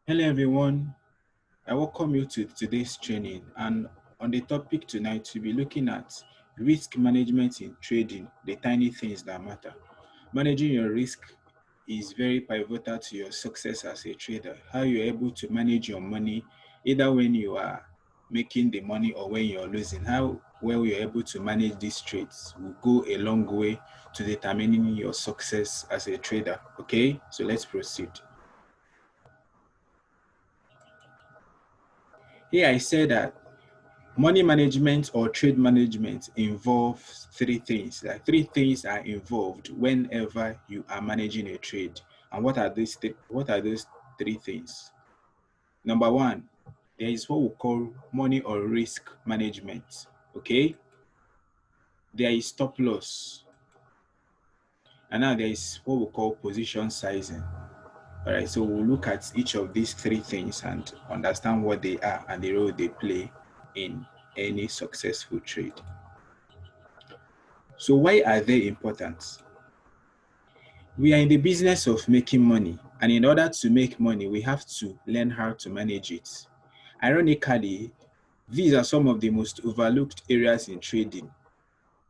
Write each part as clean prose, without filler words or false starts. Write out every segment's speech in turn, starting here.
Hello everyone, I welcome you to today's training, and on the topic tonight we'll be looking at risk management in trading, the tiny things that matter. Managing your risk is very pivotal to your success as a trader. How you're able to manage your money either when you are making the money or when you're losing. How well you're able to manage these trades will go a long way to determining your success as a trader. Okay, so let's proceed. Here I said that money management or trade management involves three things. Like three things are involved whenever you are managing a trade. And what are those three things? Number one, there is what we call money or risk management. Okay? There is stop loss. And now there is what we call position sizing. All right, so we'll look at each of these three things and understand what they are and the role they play in any successful trade. So why are they important? We are in the business of making money, and in order to make money, we have to learn how to manage it. Ironically, these are some of the most overlooked areas in trading.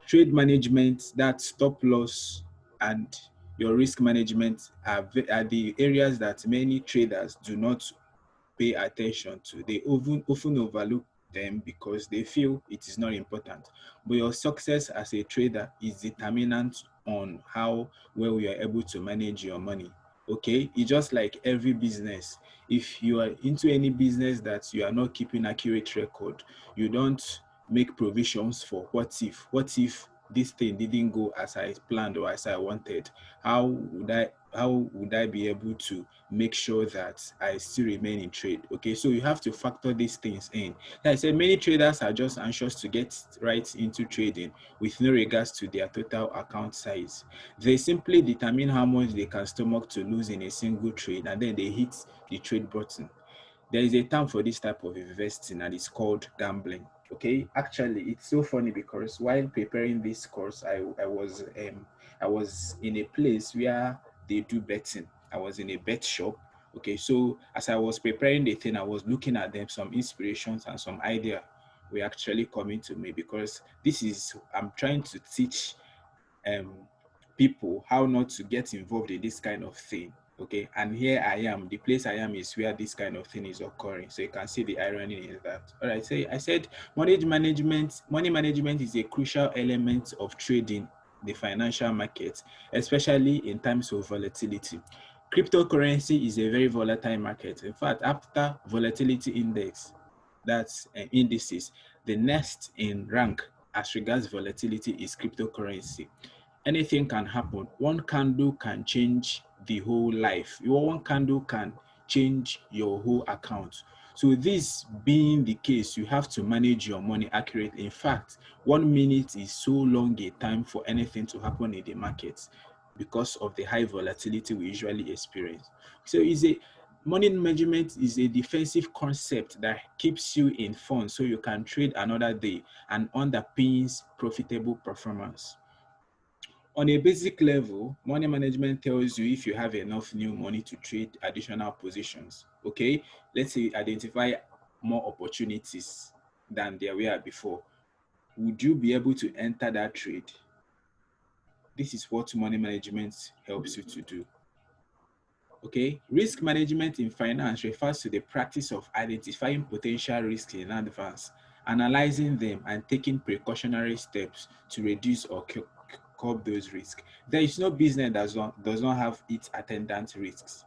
Trade management, that stop loss, and your risk management are the areas that many traders do not pay attention to. They often overlook them because they feel it is not important. But your success as a trader is determinant on how well you are able to manage your money. Okay, it's just like every business. If you are into any business that you are not keeping accurate record, you don't make provisions for what if this thing didn't go as I planned or as I wanted. How would I be able to make sure that I still remain in trade? Okay, so you have to factor these things in. Like I said, many traders are just anxious to get right into trading with no regards to their total account size. They simply determine how much they can stomach to lose in a single trade, and then they hit the trade button. There is a term for this type of investing, and it's called gambling. Okay, actually it's so funny because while preparing this course, I was in a place where they do betting. I was in a bet shop. Okay, so as I was preparing the thing, I was looking at them. Some inspirations and some idea were actually coming to me because this is I'm trying to teach um people how not to get involved in this kind of thing. Okay, and here I am. The place I am is where this kind of thing is occurring. So you can see the irony in that. All right, so I said money management is a crucial element of trading the financial market, especially in times of volatility. Cryptocurrency is a very volatile market. In fact, after volatility index, that's indices, the next in rank as regards volatility is cryptocurrency. Anything can happen. One candle can change the whole life. One candle can change your whole account. So this being the case, you have to manage your money accurately. In fact, 1 minute is so long a time for anything to happen in the market because of the high volatility we usually experience. So is a money management is a defensive concept that keeps you in fun so you can trade another day and underpins profitable performance. On a basic level, money management tells you if you have enough new money to trade additional positions. Okay, let's say identify more opportunities than there were before. Would you be able to enter that trade? This is what money management helps you to do. Okay, risk management in finance refers to the practice of identifying potential risks in advance, analyzing them, and taking precautionary steps to reduce or curb those risks. There is no business that does not have its attendant risks.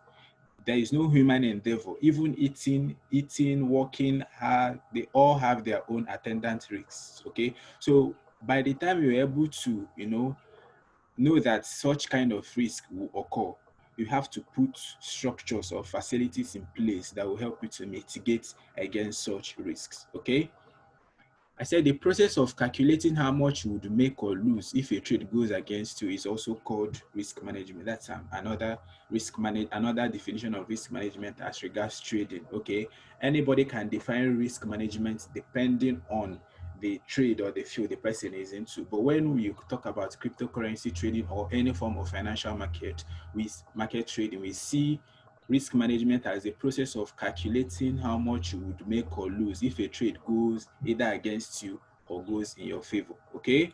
There is no human endeavor, even eating, working hard, they all have their own attendant risks. Okay, so by the time you're able to, know that such kind of risk will occur, you have to put structures or facilities in place that will help you to mitigate against such risks. Okay. I said the process of calculating how much you would make or lose if a trade goes against you is also called risk management. That's another definition of risk management as regards trading. Okay, anybody can define risk management depending on the trade or the field the person is into. But when we talk about cryptocurrency trading or any form of financial market trading, we see risk management as a process of calculating how much you would make or lose if a trade goes either against you or goes in your favor. Okay.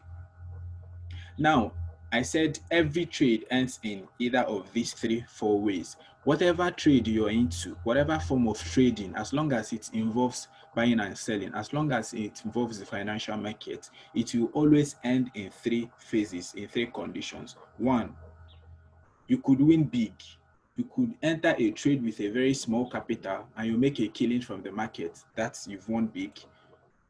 Now, I said every trade ends in either of these three, four ways. Whatever trade you're into, whatever form of trading, as long as it involves buying and selling, as long as it involves the financial market, it will always end in three phases, in three conditions. One, you could win big. You could enter a trade with a very small capital and you make a killing from the market. That's you've won big.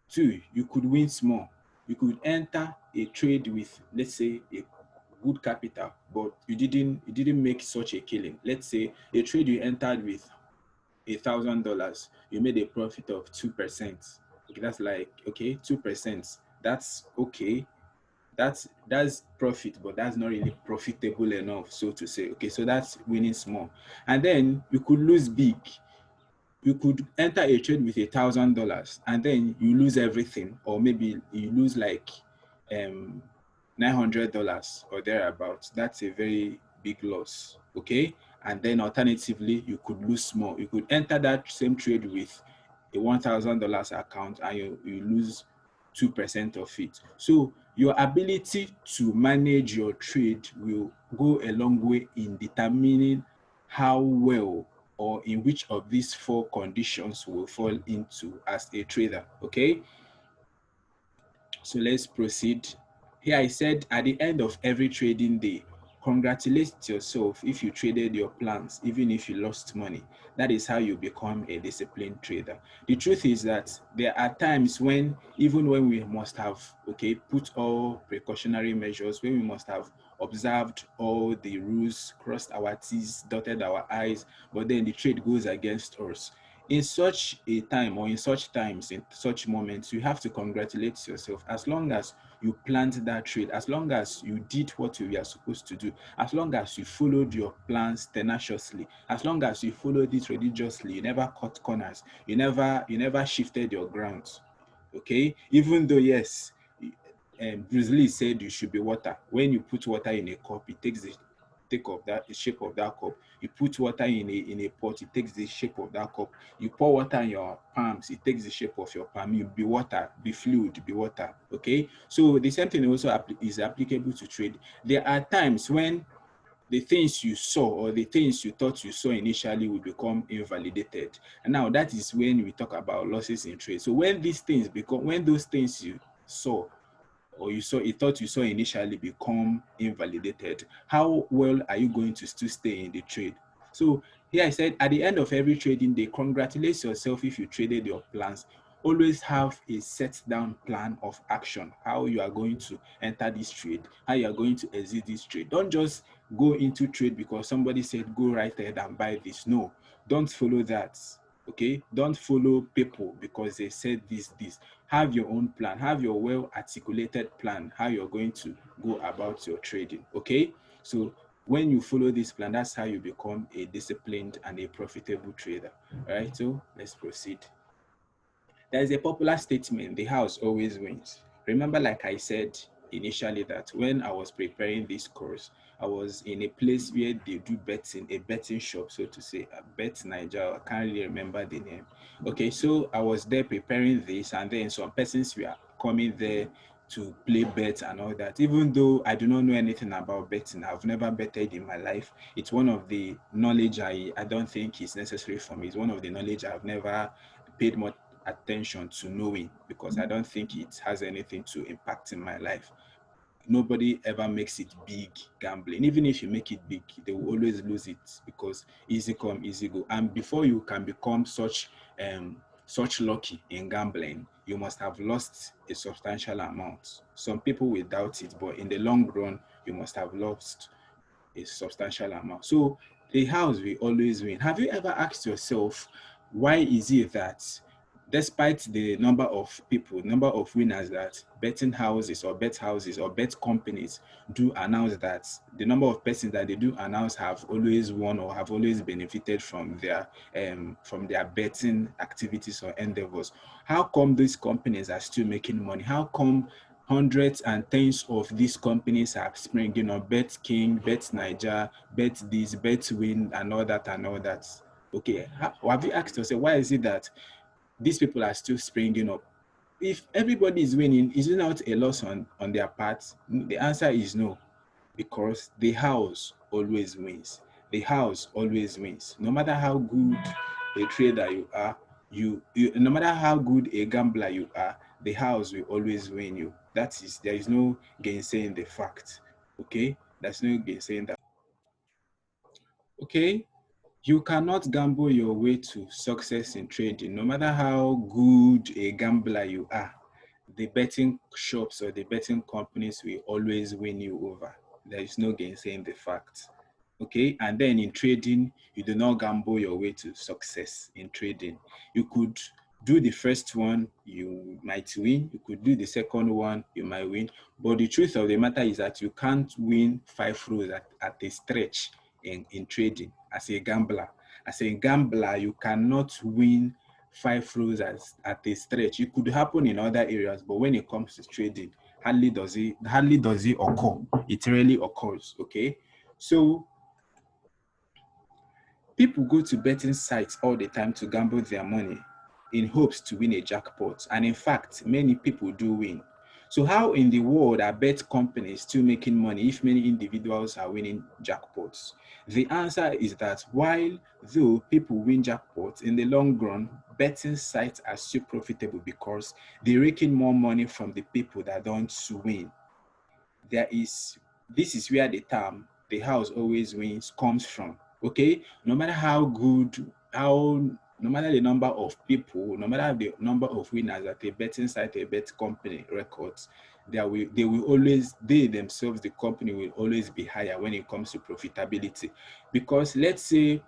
Two, you could win small. You could enter a trade with, let's say, a good capital, but you didn't make such a killing. Let's say a trade you entered with $1,000, you made a profit of 2%. Okay, that's like, okay, 2%. That's okay. That's profit, but that's not really profitable enough, so to say. Okay, so that's winning small. And then you could lose big. You could enter a trade with $1,000 and then you lose everything, or maybe you lose like $900 or thereabouts. That's a very big loss. Okay. And then alternatively, you could lose small. You could enter that same trade with a $1,000 account and you lose 2% of it. So your ability to manage your trade will go a long way in determining how well or in which of these four conditions will fall into as a trader. Okay. So let's proceed. Here I said at the end of every trading day, congratulate yourself if you traded your plans, even if you lost money. That is how you become a disciplined trader. The truth is that there are times when, even when we must have, okay, put all precautionary measures, when we must have observed all the rules, crossed our T's, dotted our I's, but then the trade goes against us. In such a time, or in such times, in such moments, you have to congratulate yourself. As long as you planned that trade, as long as you did what you were supposed to do, as long as you followed your plans tenaciously, as long as you followed it religiously, you never cut corners, you never shifted your grounds. Okay, even though yes, Bruce Lee said you should be water. When you put water in a cup, it takes the shape of that cup. You put water in a pot, it takes the shape of that cup. You pour water in your palms, it takes the shape of your palm. You be water, be fluid, be water. Okay, so the same thing also is applicable to trade. There are times when the things you saw or the things you thought you saw initially will become invalidated. And now that is when we talk about losses in trade. So when those things you saw or you thought you saw initially become invalidated, how well are you going to still stay in the trade? So here I said at the end of every trading day, congratulate yourself if you traded your plans. Always have a set down plan of action, how you are going to enter this trade, how you are going to exit this trade. Don't just go into trade because somebody said go right ahead and buy this. No, don't follow that. Okay, don't follow people because they said this. Have your own plan, have your well articulated plan how you're going to go about your trading. Okay, so when you follow this plan, that's how you become a disciplined and a profitable trader. All right, so let's proceed. There is a popular statement, the house always wins. Remember, like I said initially, that when I was preparing this course, I was in a place where they do betting, a betting shop, so to say, a Bet Niger. I can't really remember the name. Okay, so I was there preparing this, and then some persons were coming there to play bets and all that. Even though I do not know anything about betting, I've never betted in my life. It's one of the knowledge I don't think is necessary for me. It's one of the knowledge I've never paid much attention to knowing because I don't think it has anything to impact in my life. Nobody ever makes it big gambling. Even if you make it big, they will always lose it because easy come, easy go. And before you can become such lucky in gambling, you must have lost a substantial amount. Some people will doubt it, but in the long run, you must have lost a substantial amount. So the house will always win. Have you ever asked yourself, why is it that despite the number of people, number of winners that betting houses or bet houses or bet companies do announce, that the number of persons that they do announce have always won or have always benefited from their betting activities or endeavors, how come these companies are still making money? How come hundreds and tens of these companies are springing up. Bet King, Bet Niger, Bet this, Bet Win, and all that and all that. Okay, have you asked yourself, why is it that these people are still springing up? If everybody is winning, is it not a loss on their part? The answer is no, because the house always wins. The house always wins. No matter how good a trader you are, you no matter how good a gambler you are, the house will always win you. That is, there is no gainsaying the fact. Okay, there's no gainsaying that. Okay, you cannot gamble your way to success in trading, no matter how good a gambler you are. The betting shops or the betting companies will always win you over. There is no gainsaying the fact. Okay, and then in trading, you do not gamble your way to success in trading. You could do the first one, you might win. You could do the second one, you might win. But the truth of the matter is that you can't win 5 rows at a stretch in trading as a gambler. As a gambler, you cannot win 5 rows at a stretch. It could happen in other areas, but when it comes to trading, hardly does it occur. It rarely occurs. Okay, so people go to betting sites all the time to gamble their money in hopes to win a jackpot. And in fact, many people do win. So how in the world are bet companies still making money if many individuals are winning jackpots? The answer is that while though people win jackpots, in the long run, betting sites are still profitable because they're raking more money from the people that don't win. This is where the term "the house always wins" comes from. Okay, no matter how good, no matter the number of people, no matter the number of winners that a betting site, a bet company records, they themselves, the company will always be higher when it comes to profitability. Because let's say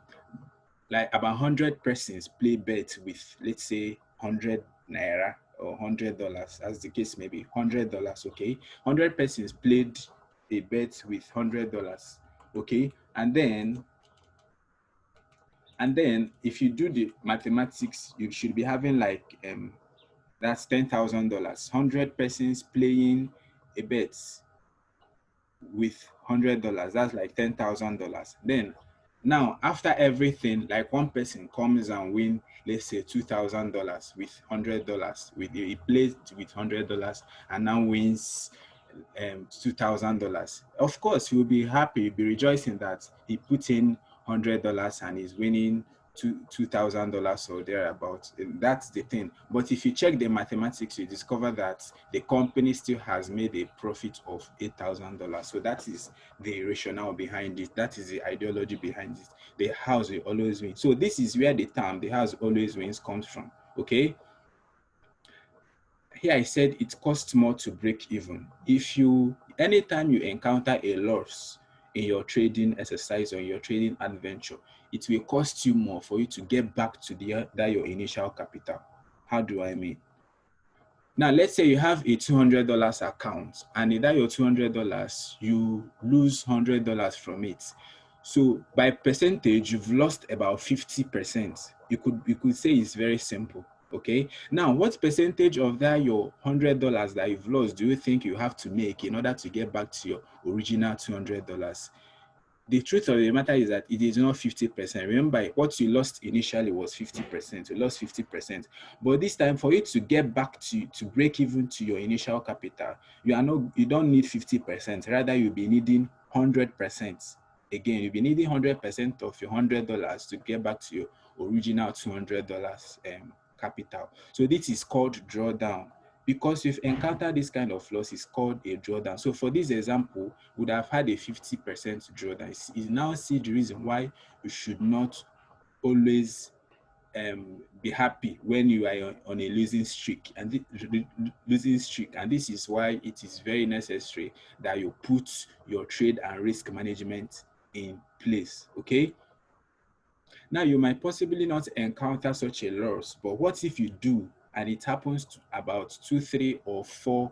like about 100 persons play bet with, let's say, 100 naira or $100, as the case may be, $100. Okay, 100 persons played a bet with $100. Okay, and then if you do the mathematics, you should be having like that's $10,000. 100 persons playing a bet with $100, that's like $10,000. Then now after everything, like one person comes and win, let's say $2,000 with $100, with he plays with $100 and now wins $2,000. Of course, he'll be happy, he'll be rejoicing that he put in $100 and he's winning $2,000 or thereabouts. That's the thing. But if you check the mathematics, you discover that the company still has made a profit of $8,000. So that is the rationale behind it. That is the ideology behind it. The house will always win. So this is where the term "the house always wins" comes from. Okay. Here I said it costs more to break even. Anytime you encounter a loss in your trading exercise or your trading adventure, it will cost you more for you to get back to that your initial capital. How do I mean? Now, let's say you have a $200 account, and in that your $200, you lose $100 from it. So by percentage, you've lost about 50%. You could say it's very simple. Okay. Now, what percentage of that your $100 that you've lost do you think you have to make in order to get back to your original $200? The truth of the matter is that it is not 50%. Remember, what you lost initially was 50%. You lost 50%. But this time, for you to get back to break even to your initial capital, you don't need 50%. Rather, you'll be needing 100%. Again, you'll be needing 100% of your $100 to get back to your original $200 capital. So this is called drawdown. Because you've encountered this kind of loss, is called a drawdown. So for this example, would have had a 50% drawdown. You now see the reason why you should not always be happy when you are on a losing streak, and this is why it is very necessary that you put your trade and risk management in place. Okay. Now, you might possibly not encounter such a loss, but what if you do and it happens to about 2, 3, or 4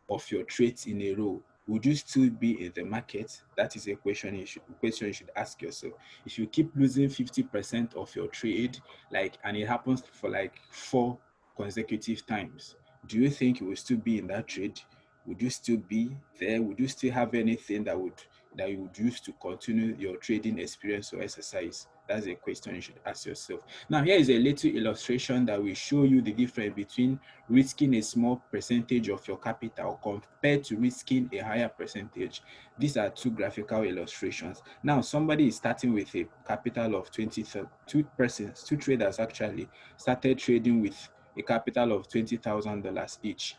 of your trades in a row? Would you still be in the market? That is a question you should ask yourself. If you keep losing 50% of your trade, and it happens for like 4 consecutive times, do you think you will still be in that trade? Would you still be there? Would you still have anything that you would use to continue your trading experience or exercise? That's a question you should ask yourself. Now, here is a little illustration that will show you the difference between risking a small percentage of your capital compared to risking a higher percentage. These are two graphical illustrations. Now, somebody is starting with a capital of 20, two persons, two traders actually started trading with a capital of $20,000 each.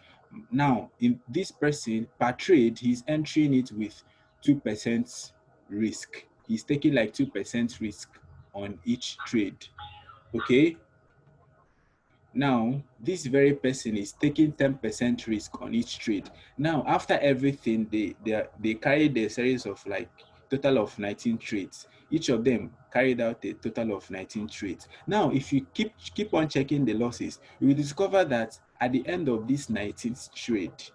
Now, in this person per trade, he's entering it with 2% risk. He's taking like 2% risk on each trade. Okay. Now, this very person is taking 10% risk on each trade. Now, after everything, they carried a series of like total of 19 trades. Each of them carried out a total of 19 trades. Now, if you keep on checking the losses, you will discover that at the end of this 19th trade,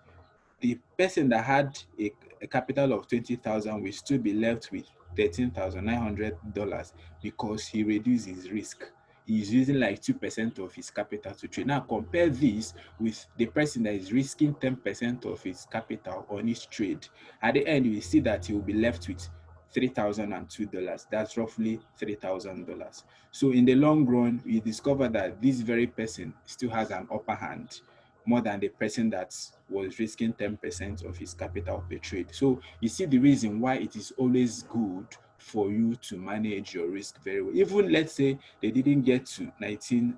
the person that had a capital of 20,000 will still be left with $13,900 because he reduced his risk. He's using like 2% of his capital to trade. Now compare this with the person that is risking 10% of his capital on each trade. At the end, you will see that he will be left with $3,002. That's roughly $3,000. So in the long run, you discover that this very person still has an upper hand more than the person that was risking 10% of his capital per trade. So you see the reason why it is always good for you to manage your risk very well. Even let's say they didn't get to 19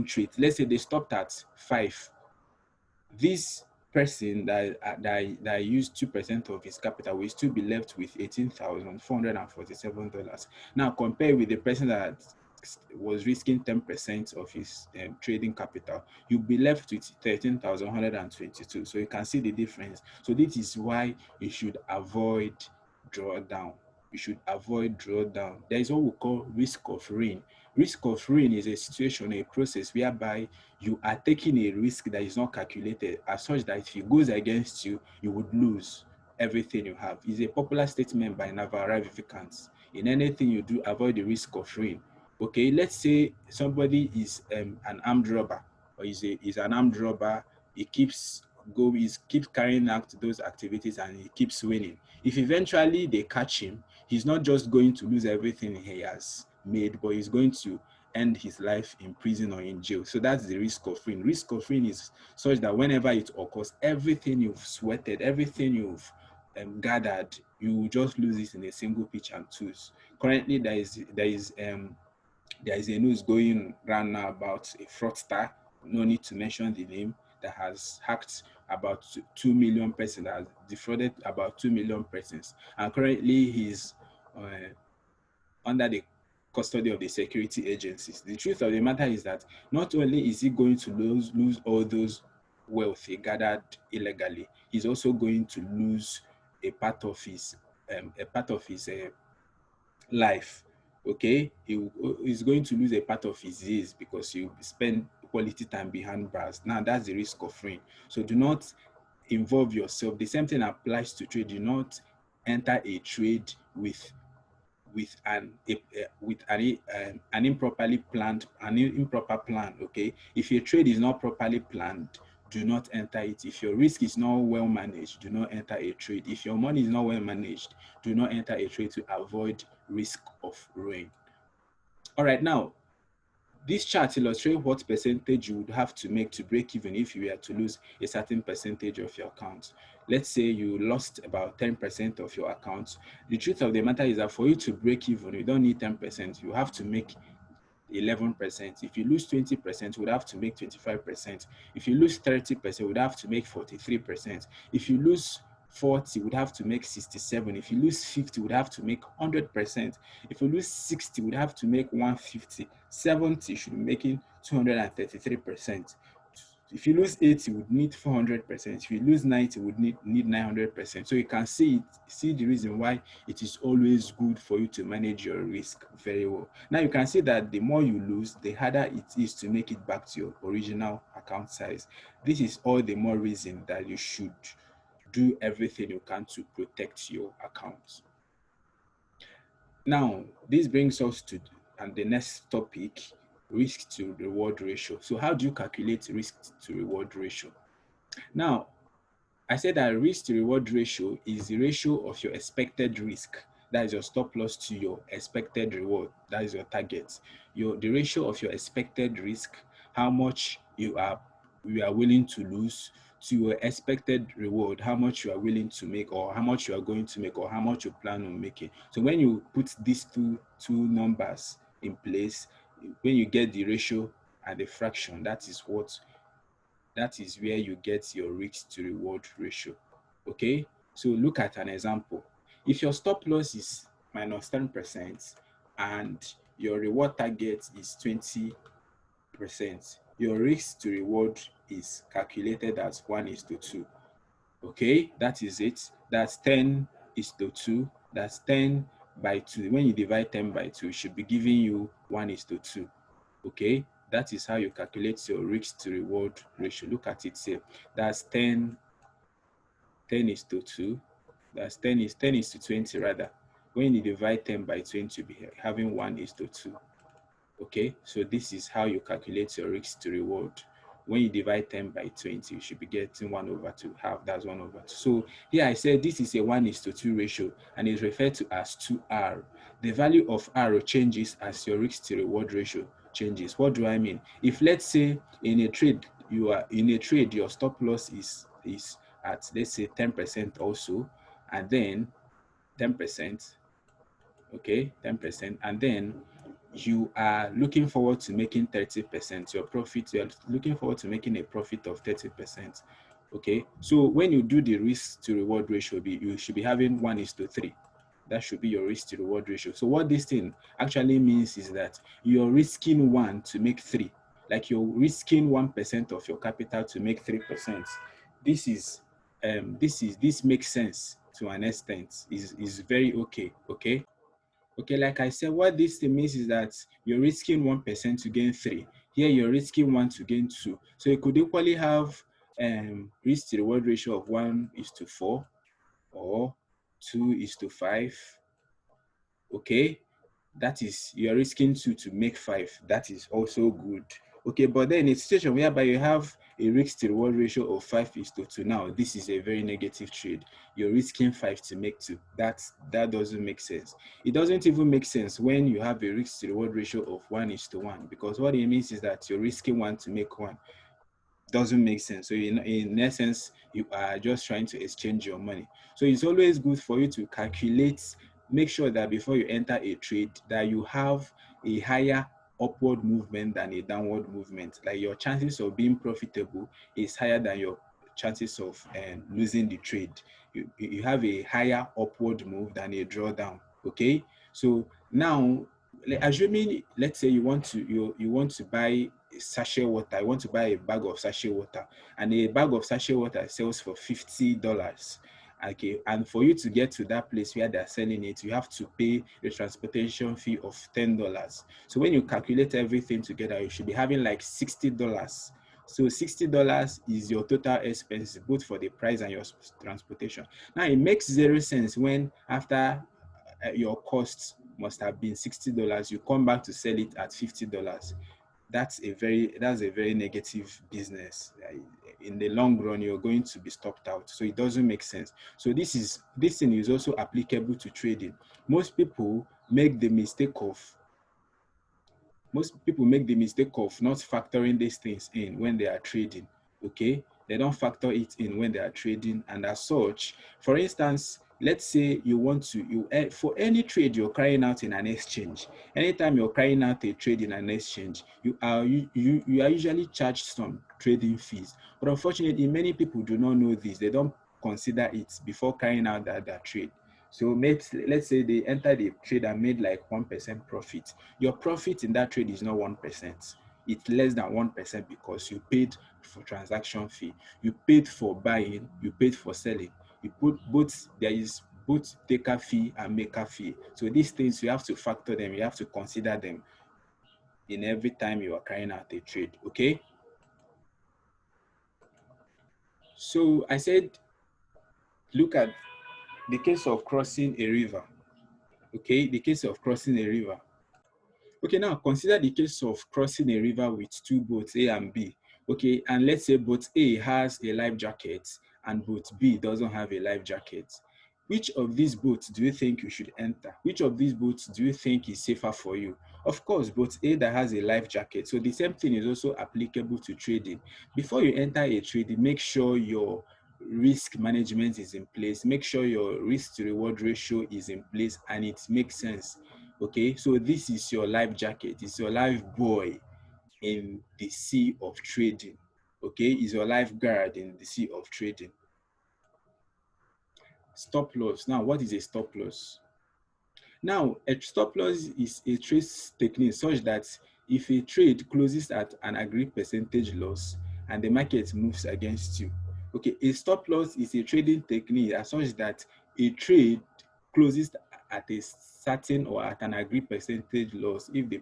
trades. Let's say they stopped at 5. This person that used 2% of his capital will still be left with $18,447. Now compare with the person that was risking 10% of his trading capital, you'll be left with 13,122. So you can see the difference. So this is why you should avoid drawdown. You should avoid drawdown. There is what we call risk of ruin. Risk of ruin is a situation, a process whereby you are taking a risk that is not calculated, as such that if it goes against you, you would lose everything you have. It's a popular statement by Naval Ravikant. In anything you do, avoid the risk of ruin. Okay, let's say somebody is an armed robber, or is an armed robber. He keeps carrying out those activities and he keeps winning. If eventually they catch him, he's not just going to lose everything he has made, but he's going to end his life in prison or in jail. So that's the risk of ruin. Risk of ruin is such that whenever it occurs, everything you've sweated, everything you've gathered, you will just lose it in a single pitch and twos. Currently, there is a news going around now about a fraudster, no need to mention the name, that has hacked about 2 million persons, that has defrauded about 2 million persons. And currently he's under the custody of the security agencies. The truth of the matter is that not only is he going to lose all those wealth he gathered illegally, he's also going to lose a part of his life. Okay, he's going to lose a part of his days because he will spend quality time behind bars. Now that's the risk of ruin. So do not involve yourself. The same thing applies to trade. Do not enter a trade with an improper plan. Okay, if your trade is not properly planned, do not enter it. If your risk is not well managed, do not enter a trade. If your money is not well managed, do not enter a trade to avoid risk of ruin. All right, now this chart illustrates what percentage you would have to make to break even if you were to lose a certain percentage of your account. Let's say you lost about 10% of your account. The truth of the matter is that for you to break even, you don't need 10%. You have to make 11%. If you lose 20%, you would have to make 25%. If you lose 30%, you would have to make 43%. If you lose 40, would have to make 67. If you lose 50, would have to make 100%. If you lose 60, would have to make 150. 70 should be making 233%. If you lose 80, you would need 400%. If you lose 90, you would need 900%. So you can see the reason why it is always good for you to manage your risk very well. Now you can see that the more you lose, the harder it is to make it back to your original account size. This is all the more reason that you should do everything you can to protect your account. Now, this brings us to the next topic, risk to reward ratio. So how do you calculate risk to reward ratio? Now, I said that risk to reward ratio is the ratio of your expected risk, that is your stop loss, to your expected reward, that is your target. The ratio of your expected risk, how much you are willing to lose, to your expected reward, how much you are willing to make, or how much you are going to make, or how much you plan on making. So when you put these two numbers in place, when you get the ratio and the fraction, that is where you get your risk to reward ratio. Okay, so look at an example. If your stop loss is minus 10% and your reward target is 20%, your risk to reward is calculated as 1:2. Okay, that is it. That's 10:2. That's 10 by 2. When you divide 10 by 2, it should be giving you 1:2. Okay, that is how you calculate your risk to reward ratio. Look at it here. That's 10:2. That's 10:20 rather. When you divide 10 by 20, you'll be having 1:2. Okay, so this is how you calculate your risk to reward. When you divide 10 by 20, you should be getting 1/2, half, that's 1/2. So here I said this is a 1:2 ratio and is referred to as 2R. The value of R changes as your risk to reward ratio changes. What do I mean? If let's say in a trade, your stop loss is at, let's say, 10% also, and then 10%, okay, 10%, and then you are looking forward to making 30%, your profit, you're looking forward to making a profit of 30%. Okay, so when you do the risk to reward ratio, you should be having 1:3. That should be your risk to reward ratio. So what this thing actually means is that you're risking 1 to make 3. Like you're risking 1% of your capital to make 3%. This makes sense to an extent. Is very okay. Okay, like I said, what this thing means is that you're risking 1% to gain 3. Here you're risking 1 to gain 2. So you could equally have risk to reward ratio of 1:4 or 2:5. Okay, that is, you're risking 2 to make 5. That is also good. Okay, but then in a situation whereby you have a risk to reward ratio of 5:2, now this is a very negative trade. You're risking 5 to make 2. That doesn't make sense. It doesn't even make sense when you have a risk to reward ratio of 1:1, because what it means is that you're risking 1 to make 1. Doesn't make sense. So in essence, you are just trying to exchange your money. So it's always good for you to calculate, make sure that before you enter a trade, that you have a higher upward movement than a downward movement. Like your chances of being profitable is higher than your chances of losing the trade. You have a higher upward move than a drawdown. Okay, so now, assuming, let's say you want to buy sachet water. I want to buy a bag of sachet water, and a bag of sachet water sells for $50. Okay, and for you to get to that place where they're selling it, you have to pay a transportation fee of $10. So when you calculate everything together, you should be having like $60. So $60 is your total expense, both for the price and your transportation. Now it makes zero sense when after your costs must have been $60, you come back to sell it at $50. That's a very negative business. In the long run, you're going to be stopped out. So it doesn't make sense. So this thing is also applicable to trading. Most people make the mistake of not factoring these things in when they are trading. Okay, they don't factor it in when they are trading, and as such, for instance, let's say for any trade you're carrying out in an exchange, anytime you're carrying out a trade in an exchange, you are usually charged some trading fees. But unfortunately, many people do not know this. They don't consider it before carrying out that trade. So let's say they entered the trade and made like 1% profit. Your profit in that trade is not 1%. It's less than 1% because you paid for transaction fee, you paid for buying, you paid for selling. There is both taker fee and maker fee. So these things, you have to factor them, you have to consider them in every time you are carrying out a trade. Okay. So I said, look at the case of crossing a river. Okay, the case of crossing a river. Okay, now consider the case of crossing a river with two boats, A and B. Okay, and let's say both A has a life jacket and boat B doesn't have a life jacket. Which of these boats do you think you should enter? Which of these boats do you think is safer for you? Of course, boat A that has a life jacket. So the same thing is also applicable to trading. Before you enter a trading, make sure your risk management is in place. Make sure your risk to reward ratio is in place and it makes sense. Okay, so this is your life jacket. It's your life buoy in the sea of trading. Okay, is your lifeguard in the sea of trading. Stop loss. Now, what is a stop loss? Now, a stop loss is a trade technique such that if a trade closes at an agreed percentage loss and the market moves against you, okay, a stop loss is a trading technique as such that a trade closes at a certain or at an agreed percentage loss if the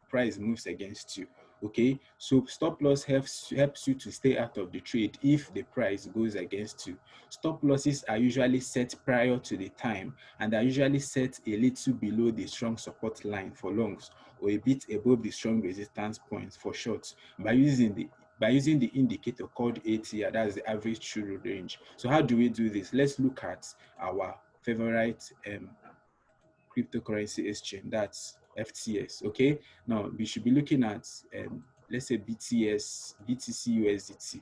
price moves against you. Okay, so stop loss helps you to stay out of the trade if the price goes against you. Stop losses are usually set prior to the time and are usually set a little below the strong support line for longs or a bit above the strong resistance points for shorts by using the indicator called ATR, that's the average true range. So how do we do this? Let's look at our favorite cryptocurrency exchange, that's FTS. Okay, now we should be looking at let's say BTC USDT.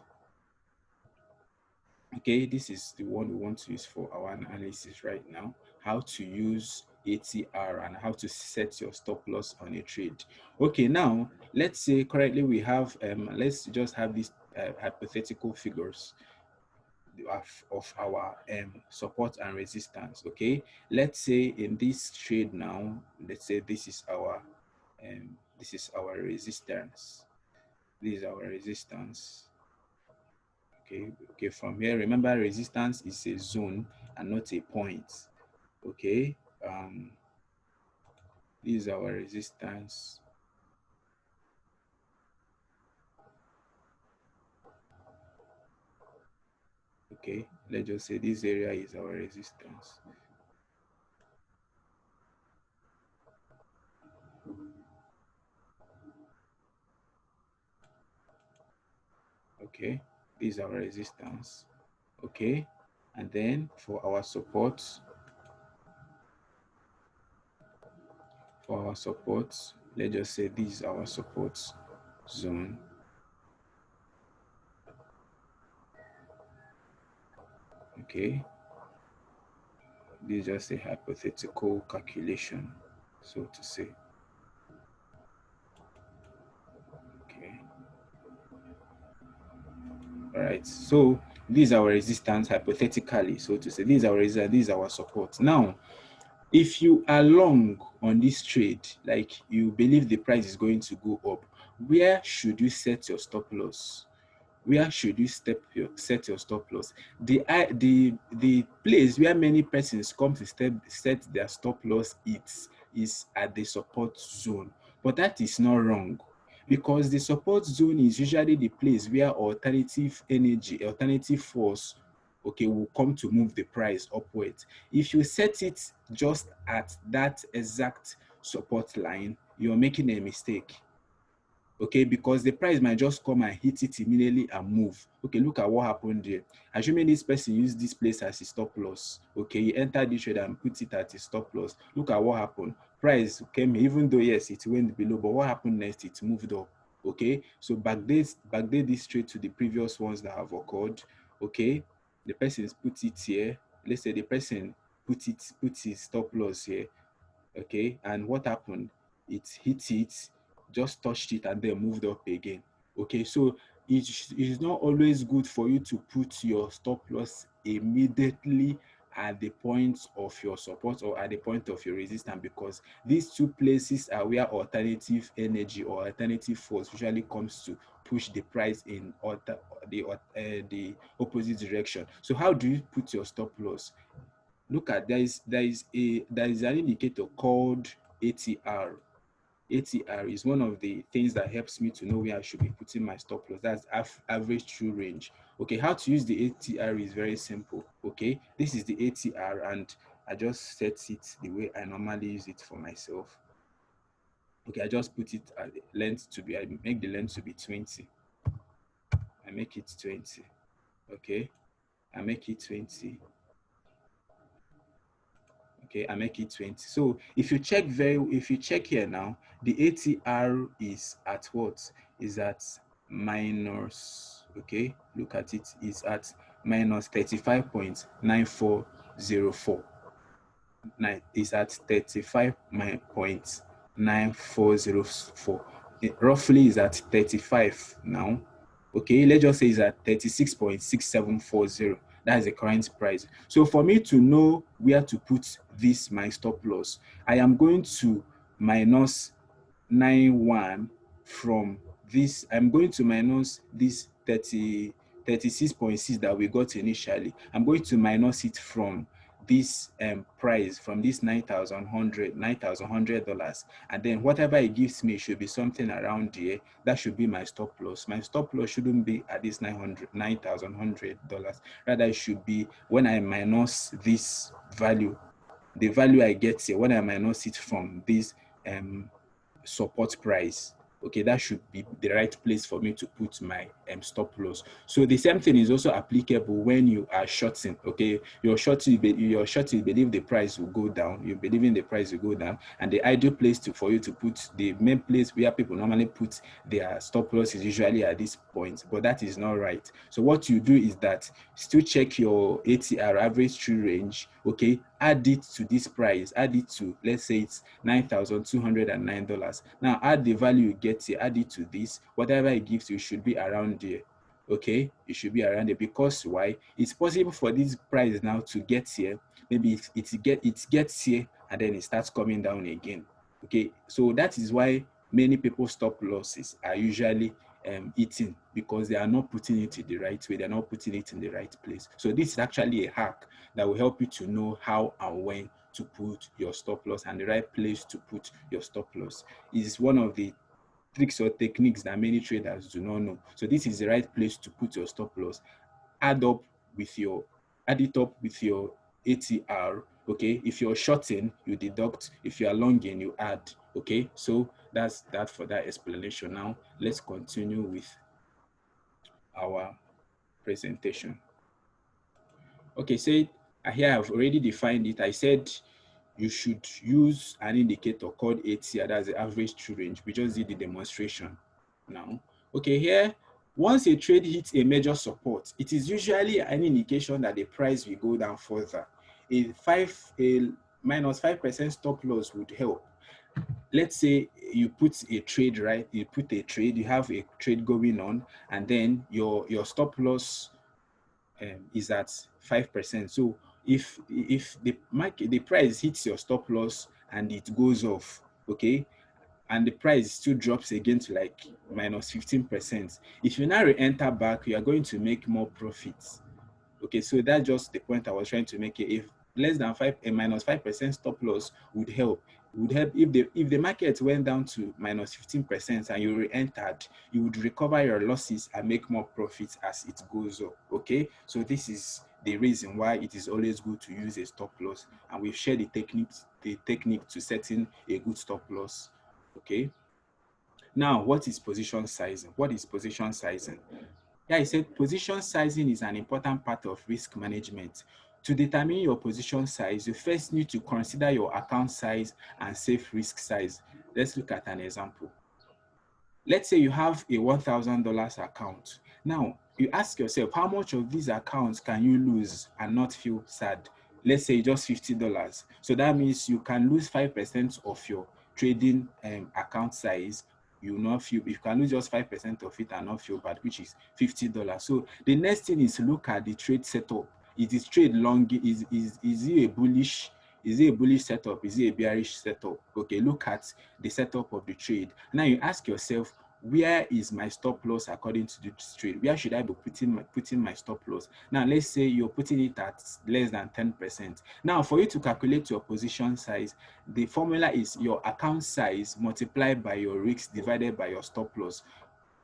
Okay, this is the one we want to use for our analysis right now. How to use ATR and how to set your stop loss on a trade. Okay, now let's say currently we have let's just have these hypothetical figures of our support and resistance. Okay, let's say in this trade now, let's say this is our resistance. This is our resistance. Okay, from here, remember resistance is a zone and not a point. Okay, this is our resistance. Okay, let's just say this area is our resistance. Okay, this is our resistance. Okay, and then for our support, let's just say this is our support zone. Okay, this is just a hypothetical calculation, so to say. Okay, all right, so this is our resistance hypothetically, so to say. This is our resistance, this is our support. Now, if you are long on this trade, like you believe the price is going to go up, where should you set your stop loss? Where should you set your stop loss? The place where many persons come to set their stop loss is at the support zone, but that is not wrong, because the support zone is usually the place where alternative energy, alternative force, okay, will come to move the price upward. If you set it just at that exact support line, you're making a mistake. Okay, because the price might just come and hit it immediately and move. Okay, look at what happened there. Assuming this person used this place as a stop loss, okay, he entered the trade and put it at a stop loss. Look at what happened. Price came, even though yes, it went below, but what happened next? It moved up. Okay, so backdate this trade to the previous ones that have occurred. Okay, the person put it here. Let's say the person put his stop loss here. Okay, and what happened? It hit it, just touched it, and then moved up again. Okay, so it is not always good for you to put your stop loss immediately at the point of your support or at the point of your resistance, because these two places are where alternative energy or alternative force usually comes to push the price in the opposite direction. So how do you put your stop loss? Look at there is an indicator called ATR. ATR is one of the things that helps me to know where I should be putting my stop loss. That's average true range. Okay, how to use the ATR is very simple. Okay, this is the ATR and I just set it the way I normally use it for myself. Okay, I just put it at the length to be, I make the length to be 20. make it 20. Okay, I make it 20. Okay, I make it 20. So if you check here now, the ATR is at what? Is at minus, okay, look at it, is at minus 35.9404. Is at 35.9404. It roughly is at 35 now. Okay, let's just say it's at 36.6740. That is the current price. So for me to know where to put this, my stop loss, I am going to minus 91 from this. I'm going to minus this 36.6 that we got initially. I'm going to minus it from this price, from this $9,100, and then whatever it gives me should be something around here. That should be my stop loss. My stop loss shouldn't be at this $9,100. Rather, it should be when I minus this value, the value I get here, when I minus it from this support price. Okay, that should be the right place for me to put my stop loss. So the same thing is also applicable when you are shorting. Okay, you're shorting, you believe the price will go down. You believe in the price will go down, and the ideal place for you to put, the main place where people normally put their stop loss is usually at this point, but that is not right. So what you do is that still check your ATR, average true range. Okay, add it to this price, add it to, let's say it's $9,209. Now add the value you get here, add it to this, whatever it gives you should be around there. Okay, it should be around there. Because why? It's possible for this price now to get here, maybe it gets here and then it starts coming down again. Okay, so that is why many people stop losses are usually eating, because they are not putting it in the right way, they're not putting it in the right place. So this is actually a hack that will help you to know how and when to put your stop loss, and the right place to put your stop loss is one of the tricks or techniques that many traders do not know. So this is the right place to put your stop loss. Add it up with your ATR. Okay, if you're shorting, you deduct. If you are longing, you add. Okay, so that's that for that explanation. Now let's continue with our presentation. Okay, so here I've already defined it. I said you should use an indicator called ATR, that's the average true range. We just did the demonstration now. Okay, here, once a trade hits a major support, it is usually an indication that the price will go down further. A minus 5% stop loss would help. Let's say you put a trade, right? You have a trade going on, and then your stop loss is at 5%. So if the price hits your stop loss and it goes off, okay, and the price still drops again to like minus 15%, if you now re-enter back, you are going to make more profits. Okay, so that's just the point I was trying to make. If less than a minus 5% stop loss would help. If the market went down to minus 15% and you re-entered, you would recover your losses and make more profits as it goes up. Okay, so this is the reason why it is always good to use a stop loss, and we've shared the technique to setting a good stop loss. Okay, now what is position sizing? Yeah, I said position sizing is an important part of risk management. To determine your position size, you first need to consider your account size and safe risk size. Let's look at an example. Let's say you have a $1,000 account. Now, you ask yourself, how much of these accounts can you lose and not feel sad? Let's say just $50. So that means you can lose 5% of your trading account size. You can lose just 5% of it and not feel bad, which is $50. So the next thing is to look at the trade setup. Is this trade long? Is it a bullish? Is it a bullish setup? Is it a bearish setup? Okay, look at the setup of the trade. Now you ask yourself, where is my stop loss according to this trade? Where should I be putting my stop loss? Now let's say you're putting it at less than 10%. Now for you to calculate your position size, the formula is your account size multiplied by your risk divided by your stop loss.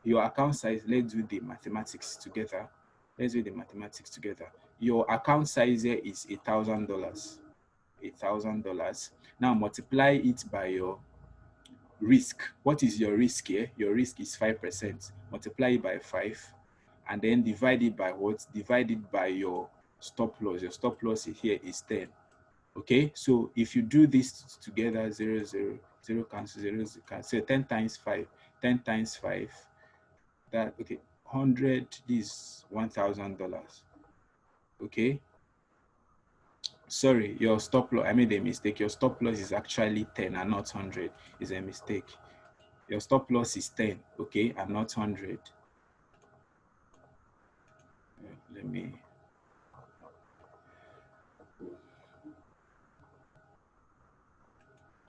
Your account size, let's do the mathematics together. Your account size here is $1,000. $1,000. Now multiply it by your risk. What is your risk here? Your risk is 5%. Multiply it by 5 and then divide it by what? Divide it by your stop loss. Your stop loss here is 10. Okay, so if you do this together, 0, 0, 0 cancel, 0, 0 cancel. So 10 times 5, 10 times 5, that, okay, 100, this $1,000. Okay, sorry, your stop loss, I made a mistake. Your stop loss is actually 10 and not 100. It's a mistake. Your stop loss is 10, okay, and not 100. Let me,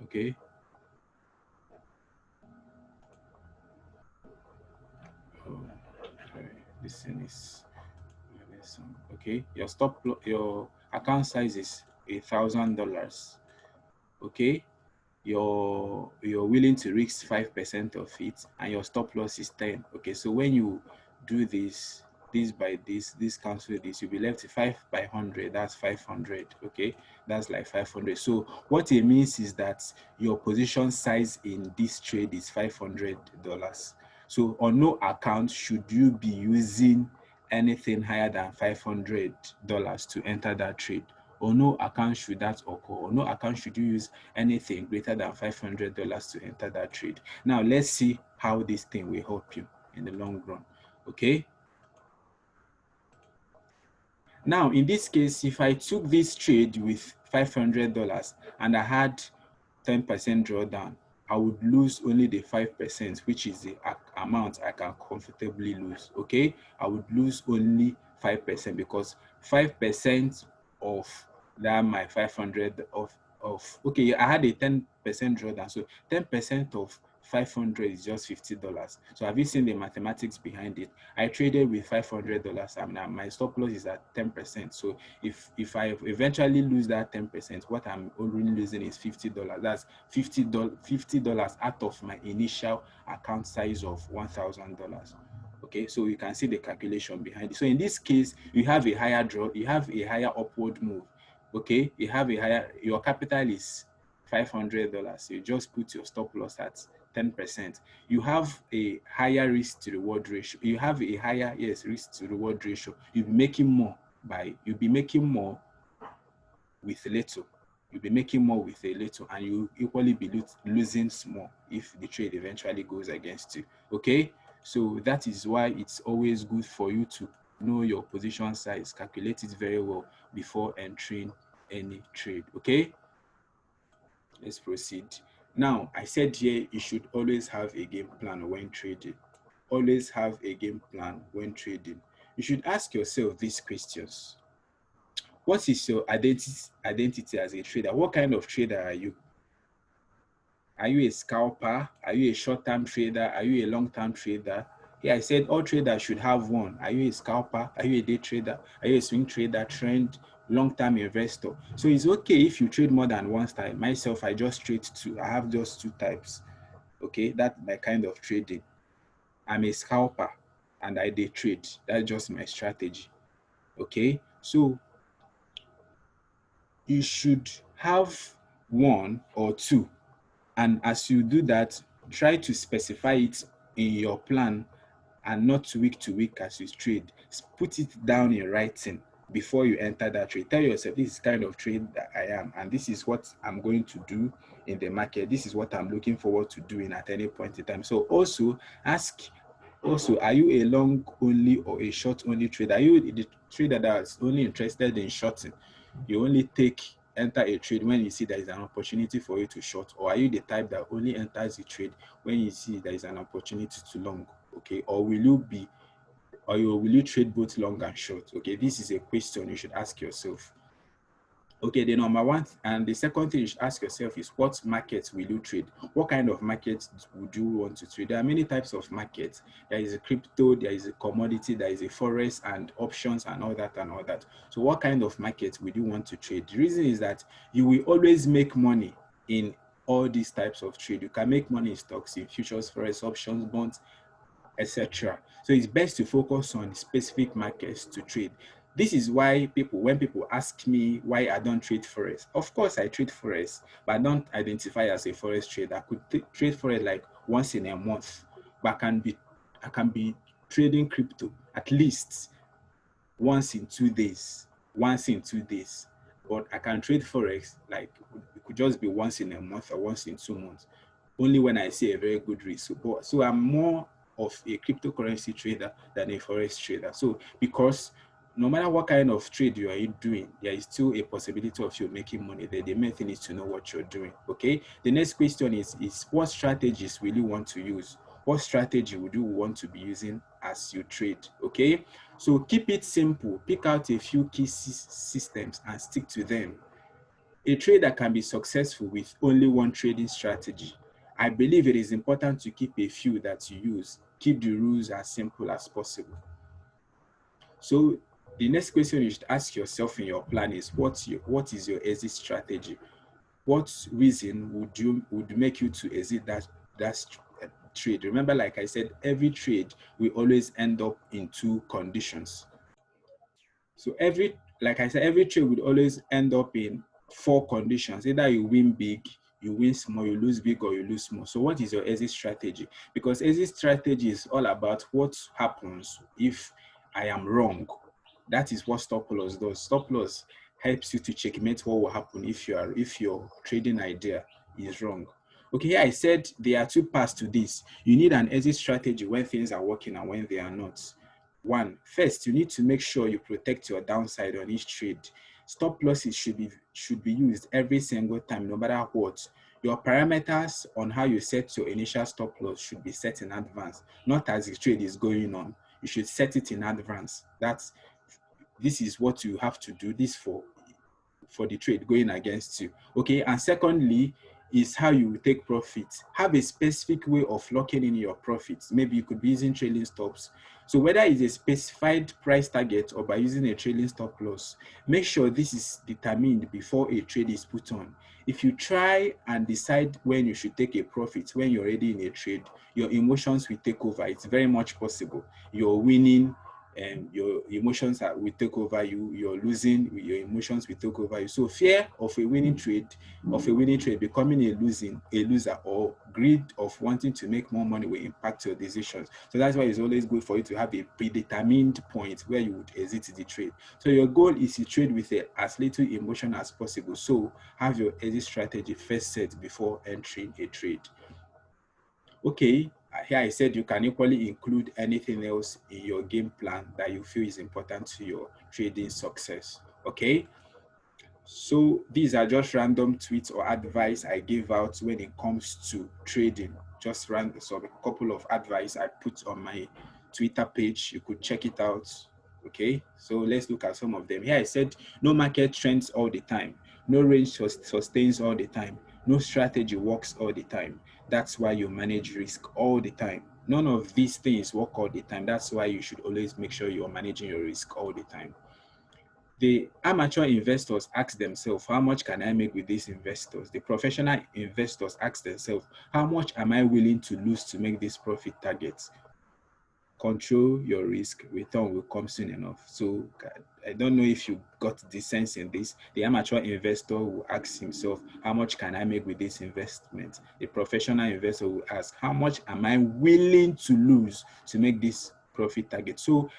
okay. Oh, sorry. This thing is, okay. Your your account size is $1,000. Okay, you're willing to risk 5% of it, and your stop loss is 10. Okay, so when you do this by this cancel this, you'll be left with 5 by 100. That's 500. Okay, that's like 500. So what it means is that your position size in this trade is $500. So on no account should you be using anything higher than $500 to enter that trade. On no account should that occur. On no account should you use anything greater than $500 to enter that trade. Now let's see how this thing will help you in the long run. Okay, now in this case, if I took this trade with $500 and I had 10% drawdown, I would lose only the 5%, which is the amount I can comfortably lose. Okay, I would lose only 5% because 5% of that my 500 of okay, I had a 10% drawdown, so 10% of 500 is just $50. So have you seen the mathematics behind it? I traded with $500 and now my stop loss is at 10%. So if I eventually lose that 10%, what I'm already losing is $50. That's $50 out of my initial account size of $1,000. Okay, so you can see the calculation behind it. So in this case, you have a higher draw, you have a higher upward move. Okay, you have a higher, your capital is $500. You just put your stop loss at 10%. You have a higher risk to reward ratio. You have a higher, yes, risk to reward ratio. You'll be making more with little. You'll be making more with a little, and you equally be losing small if the trade eventually goes against you. Okay, so that is why it's always good for you to know your position size, calculate it very well before entering any trade. Okay, let's proceed. Now, I said here you should always have a game plan when trading. Always have a game plan when trading. You should ask yourself these questions. What is your identity as a trader? What kind of trader are you? Are you a scalper? Are you a short-term trader? Are you a long-term trader? Yeah, I said all traders should have one. Are you a scalper? Are you a day trader? Are you a swing trader, trend, long-term investor? So it's okay if you trade more than one style. Myself, I just trade two. I have just two types. Okay, that's my kind of trading. I'm a scalper and I day trade. That's just my strategy. Okay, so you should have one or two. And as you do that, try to specify it in your plan and not week to week as you trade. Put it down in writing before you enter that trade. Tell yourself, this is kind of trade that I am, and this is what I'm going to do in the market. This is what I'm looking forward to doing at any point in time. So also ask, are you a long only or a short only trader? Are you the trader that's only interested in shorting? You only enter a trade when you see there is an opportunity for you to short, or are you the type that only enters the trade when you see there is an opportunity to long? Okay, or will you trade both long and short? Okay, this is a question you should ask yourself. Okay, the number one and the second thing you should ask yourself is, what markets will you trade? What kind of markets would you want to trade? There are many types of markets. There is a crypto, there is a commodity, there is a forex and options and all that and all that. So what kind of markets would you want to trade? The reason is that you will always make money in all these types of trade. You can make money in stocks, in futures, forex, options, bonds, etc. So it's best to focus on specific markets to trade. This is why when people ask me why I don't trade forex, of course I trade forex, but I don't identify as a forex trader. I could trade forex like once in a month, but I can be trading crypto. at least once in 2 days, but I can trade forex like it could just be once in a month or once in 2 months, only when I see a very good risk. So I'm more of a cryptocurrency trader than a forex trader. So because no matter what kind of trade you are doing, there is still a possibility of you making money. The main thing is to know what you're doing. Okay. The next question is what strategies will you want to use? What strategy would you want to be using as you trade? Okay. So keep it simple. Pick out a few key systems and stick to them. A trader can be successful with only one trading strategy. I believe it is important to keep a few that you use. Keep the rules as simple as possible. So the next question you should ask yourself in your plan is what is your exit strategy? What reason would make you to exit that trade? Remember, like I said, every trade will always end up in two conditions. So like I said, every trade would always end up in four conditions. Either you win big, you win small, you lose big, or you lose small. So what is your exit strategy? Because exit strategy is all about what happens if I am wrong. That is what stop loss does. Stop loss helps you to checkmate what will happen if your trading idea is wrong. Okay, here I said there are two parts to this. You need an exit strategy when things are working and when they are not. First, you need to make sure you protect your downside on each trade. Stop losses should be used every single time, no matter what. Your parameters on how you set your initial stop loss should be set in advance, not as the trade is going on. You should set it in advance. This is what you have to do this for the trade going against you. Okay, and secondly is how you take profits. Have a specific way of locking in your profits. Maybe you could be using trailing stops. So whether it's a specified price target or by using a trailing stop loss, make sure this is determined before a trade is put on. If you try and decide when you should take a profit when you're already in a trade, your emotions will take over. It's very much possible. You're winning and your emotions will take over you. You're losing, your emotions will take over you. So fear of a winning trade becoming a loser, or greed of wanting to make more money will impact your decisions. So that's why it's always good for you to have a predetermined point where you would exit the trade. So your goal is to trade with as little emotion as possible. So have your exit strategy first set before entering a trade. Okay, here I said you can equally include anything else in your game plan that you feel is important to your trading success. Okay, so these are just random tweets or advice I gave out when it comes to trading. Just random, so a couple of advice I put on my Twitter page. You could check it out. Okay, so let's look at some of them. Here I said no market trends all the time, no range sustains all the time, no strategy works all the time. That's why you manage risk all the time. None of these things work all the time. That's why you should always make sure you're managing your risk all the time. The amateur investors ask themselves, how much can I make with these investors? The professional investors ask themselves, how much am I willing to lose to make these profit targets? Control your risk, return will come soon enough. So I don't know if you got the sense in this. The amateur investor will ask himself, how much can I make with this investment? The professional investor will ask, how much am I willing to lose to make this profit target? So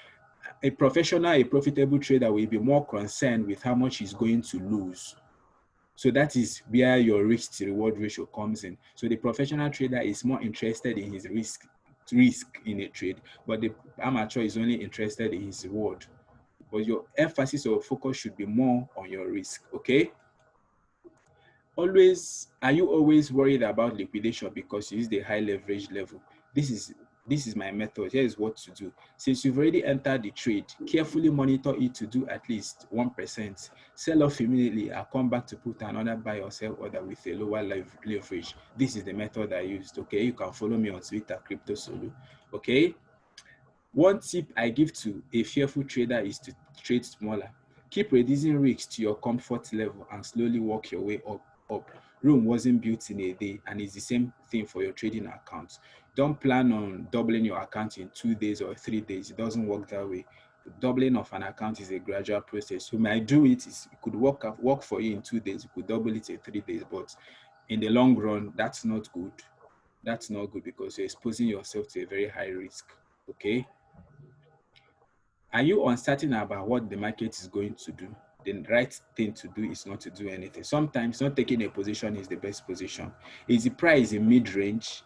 a profitable trader will be more concerned with how much he's going to lose. So that is where your risk to reward ratio comes in. So the professional trader is more interested in his risk in a trade, but the amateur is only interested in his reward. But your emphasis or focus should be more on your risk. Okay. Are you always worried about liquidation because you use the high leverage level? This is my method. Here is what to do. Since you've already entered the trade, carefully monitor it to do at least 1%. Sell off immediately and come back to put another buy or sell order with a lower leverage. This is the method I used. Okay, you can follow me on Twitter, Crypto Solo. Okay. One tip I give to a fearful trader is to trade smaller. Keep reducing risks to your comfort level and slowly work your way up. Rome wasn't built in a day, and it's the same thing for your trading accounts. Don't plan on doubling your account in 2 days or 3 days. It doesn't work that way. Doubling of an account is a gradual process. You might do it, it could work for you in 2 days, you could double it in 3 days, but in the long run, that's not good. That's not good because you're exposing yourself to a very high risk. Okay. Are you uncertain about what the market is going to do? The right thing to do is not to do anything. Sometimes not taking a position is the best position. Is the price in mid-range?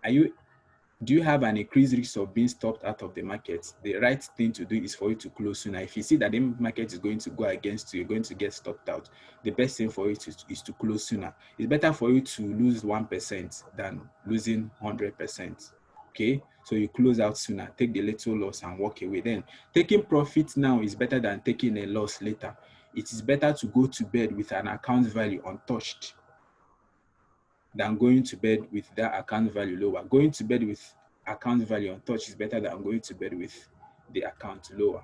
Do you have an increased risk of being stopped out of the market? The right thing to do is for you to close sooner. If you see that the market is going to go against you, you're going to get stopped out, the best thing for you is to close sooner. It's better for you to lose 1% than losing 100%. Okay, so you close out sooner, take the little loss and walk away. Then taking profit now is better than taking a loss later. It is better to go to bed with an account value untouched than going to bed with that account value lower. Going to bed with account value untouched is better than going to bed with the account lower.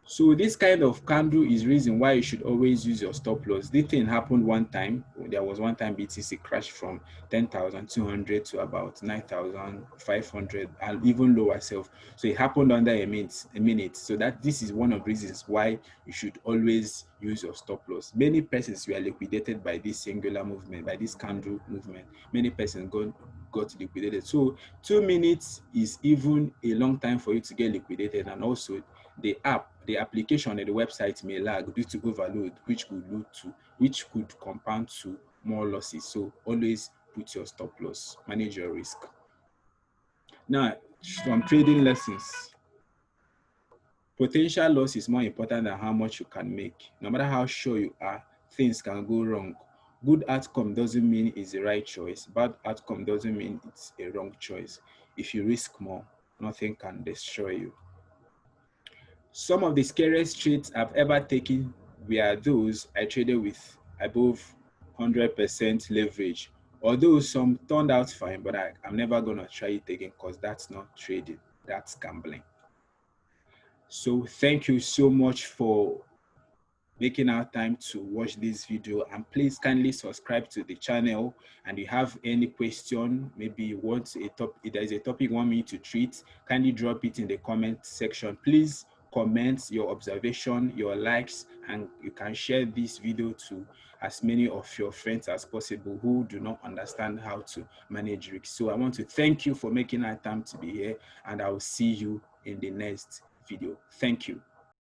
So this kind of candle is reason why you should always use your stop loss. This thing happened one time. There was one time BTC crashed from 10,200 to about 9,500 and even lower self. So it happened under a minute. So that this is one of the reasons why you should always use your stop loss. Many persons were liquidated by this singular movement, by this candle movement. Many persons got liquidated. So 2 minutes is even a long time for you to get liquidated, and also the application and the website may lag due to overload, which could compound to more losses. So always put your stop loss, manage your risk. Now, some trading lessons. Potential loss is more important than how much you can make. No matter how sure you are, things can go wrong. Good outcome doesn't mean it's the right choice. Bad outcome doesn't mean it's a wrong choice. If you risk more, nothing can destroy you. Some of the scariest trades I've ever taken were those I traded with above 100% leverage. Although some turned out fine, but I'm never going to try it again because that's not trading, that's gambling. So thank you so much for making our time to watch this video, and please kindly subscribe to the channel. And if you have any question, maybe you want if there's a topic you want me to treat, kindly drop it in the comment section. Please comment your observation, your likes, and you can share this video to as many of your friends as possible who do not understand how to manage risk. So I want to thank you for making our time to be here, and I will see you in the next video. Thank you.